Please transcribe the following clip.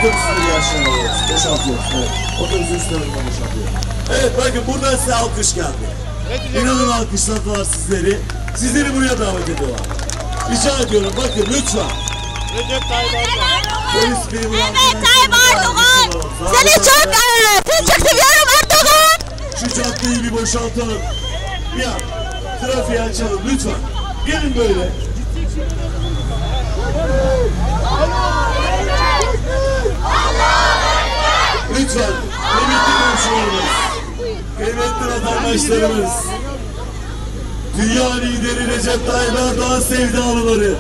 otobüsünü bir aşağı alıyoruz. Boşaltıyoruz. Evet. Otobüsün üstüne boşaltıyoruz. Evet bakın buradan size alkış geldi. İnanın alkışladılar sizleri. Sizleri buraya davet ediyorlar. Rica ediyorum bakın lütfen. Recep Tayyip Erdoğan. Polis memuru Evet Tayyip Erdoğan. Seni çok seviyorum Erdoğan. Şu caddeyi bir boşaltalım. Bir an. Trafiği açalım lütfen. Gelin böyle. Lütfen. Kıymetli komşularımız. Kıymetli vatandaşlarımız. Dünya lideri Recep Tayyip Erdoğan sevdalıları.